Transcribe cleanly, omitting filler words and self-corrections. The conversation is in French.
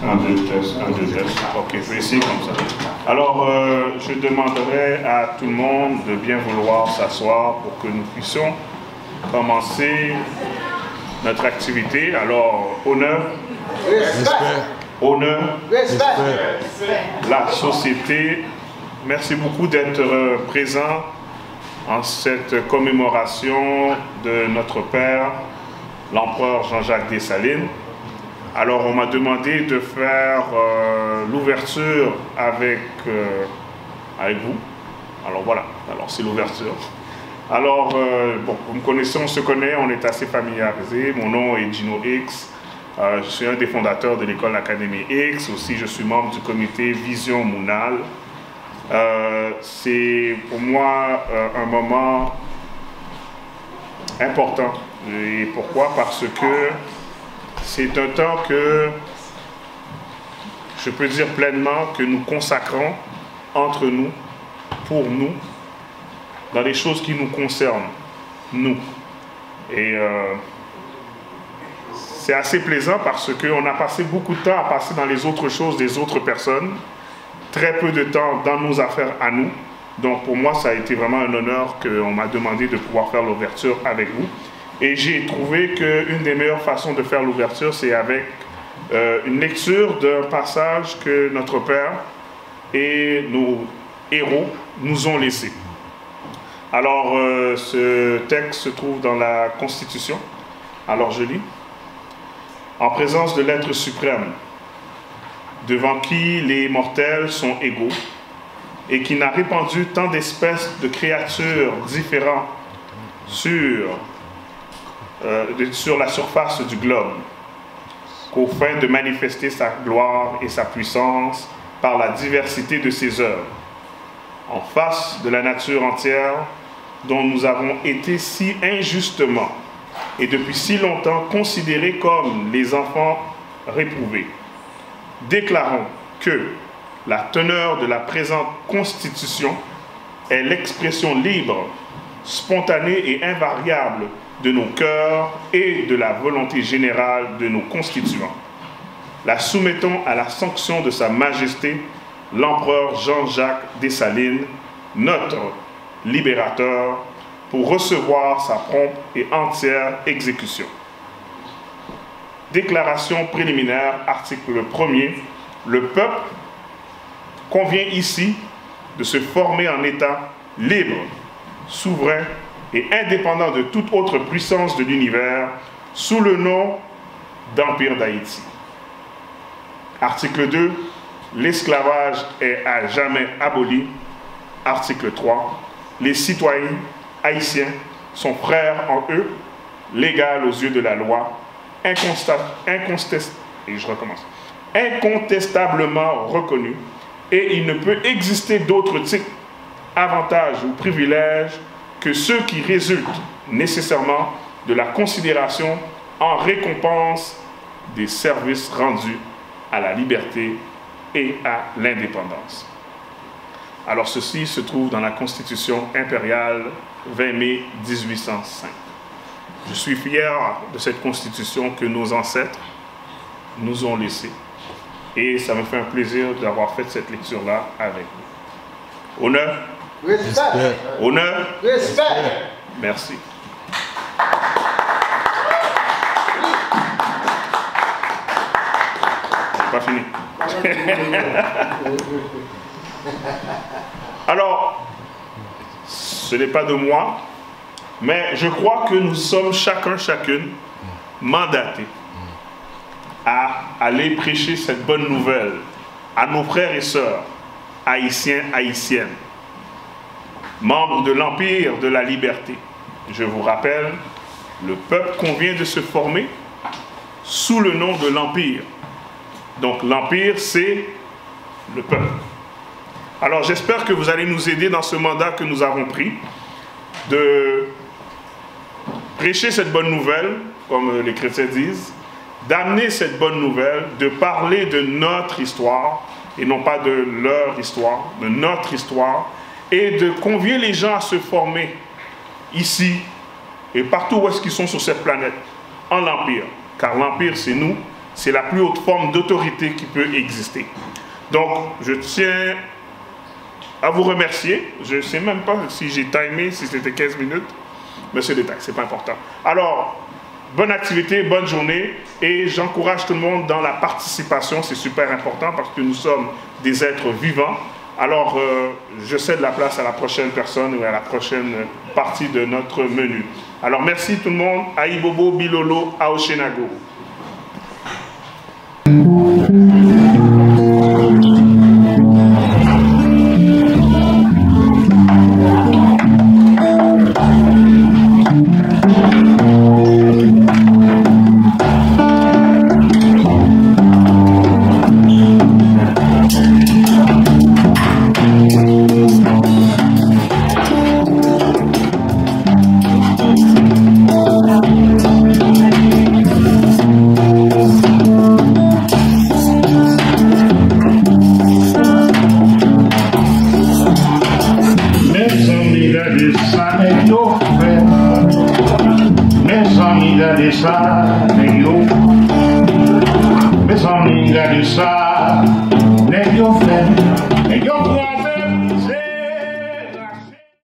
Un, deux, test, un, deux, test. Ok, je vais essayer comme ça. Alors, je demanderai à tout le monde de bien vouloir s'asseoir pour que nous puissions commencer notre activité. Alors, honneur, honneur, la société. Merci beaucoup d'être présent en cette commémoration de notre Père, l'empereur Jean-Jacques Dessalines. Alors, on m'a demandé de faire l'ouverture avec vous. Alors voilà, alors c'est l'ouverture. Alors, bon, vous me connaissez, on se connaît, on est assez familiarisés. Mon nom est Gino X. Je suis un des fondateurs de l'école Académie X. Aussi, je suis membre du comité Vision Mounal. C'est pour moi un moment important. Et pourquoi? Parce que c'est un temps que je peux dire pleinement que nous consacrons entre nous, pour nous, dans les choses qui nous concernent, nous. Et c'est assez plaisant parce qu'on a passé beaucoup de temps à passer dans les autres choses des autres personnes, très peu de temps dans nos affaires à nous. Donc pour moi, ça a été vraiment un honneur qu'on m'a demandé de pouvoir faire l'ouverture avec vous. Et j'ai trouvé qu'une des meilleures façons de faire l'ouverture, c'est avec une lecture d'un passage que notre Père et nos héros nous ont laissé. Alors, ce texte se trouve dans la Constitution. Alors, je lis. En présence de l'être suprême, devant qui les mortels sont égaux, et qui n'a répandu tant d'espèces de créatures différentes sur la surface du globe, qu'au fin de manifester sa gloire et sa puissance par la diversité de ses œuvres, en face de la nature entière dont nous avons été si injustement et depuis si longtemps considérés comme les enfants réprouvés. Déclarons que la teneur de la présente Constitution est l'expression libre, spontanée et invariable de nos cœurs et de la volonté générale de nos constituants. La soumettons à la sanction de Sa Majesté, l'empereur Jean-Jacques Dessalines, notre libérateur, pour recevoir sa prompte et entière exécution. Déclaration préliminaire, article 1er. Le peuple convient ici de se former en État libre, souverain et indépendant de toute autre puissance de l'univers, sous le nom d'Empire d'Haïti. Article 2. L'esclavage est à jamais aboli. Article 3. Les citoyens haïtiens sont frères en eux, légal aux yeux de la loi, incontestablement reconnus, et il ne peut exister d'autre type, avantage ou privilège que ceux qui résultent nécessairement de la considération en récompense des services rendus à la liberté et à l'indépendance. Alors ceci se trouve dans la Constitution impériale 20 mai 1805. Je suis fier de cette Constitution que nos ancêtres nous ont laissée. Et ça me fait un plaisir d'avoir fait cette lecture-là avec vous. Honneur. Respect. Honneur. Respect. Merci. C'est pas fini. Alors, ce n'est pas de moi, mais je crois que nous sommes chacune mandatés à aller prêcher cette bonne nouvelle à nos frères et sœurs, haïtiens, haïtiennes, membres de l'Empire de la Liberté. Je vous rappelle, le peuple convient de se former sous le nom de l'Empire. Donc l'Empire, c'est le peuple. Alors j'espère que vous allez nous aider dans ce mandat que nous avons pris, de prêcher cette bonne nouvelle, comme les chrétiens disent, d'amener cette bonne nouvelle, de parler de notre histoire, et non pas de leur histoire, de notre histoire, et de convier les gens à se former ici et partout où est-ce qu'ils sont sur cette planète, en l'Empire. Car l'Empire, c'est nous, C'est la plus haute forme d'autorité qui peut exister. Donc, je tiens à vous remercier. Je ne sais même pas si j'ai timé, si c'était 15 minutes. Mais c'est détail, ce n'est pas important. Alors, bonne activité, bonne journée. Et j'encourage tout le monde dans la participation. C'est super important parce que nous sommes des êtres vivants. Alors, je cède la place à la prochaine personne ou à la prochaine partie de notre menu. Alors, merci tout le monde. Aïbobo, Bilolo, Aoshenago. Mes amigas de ça, les yo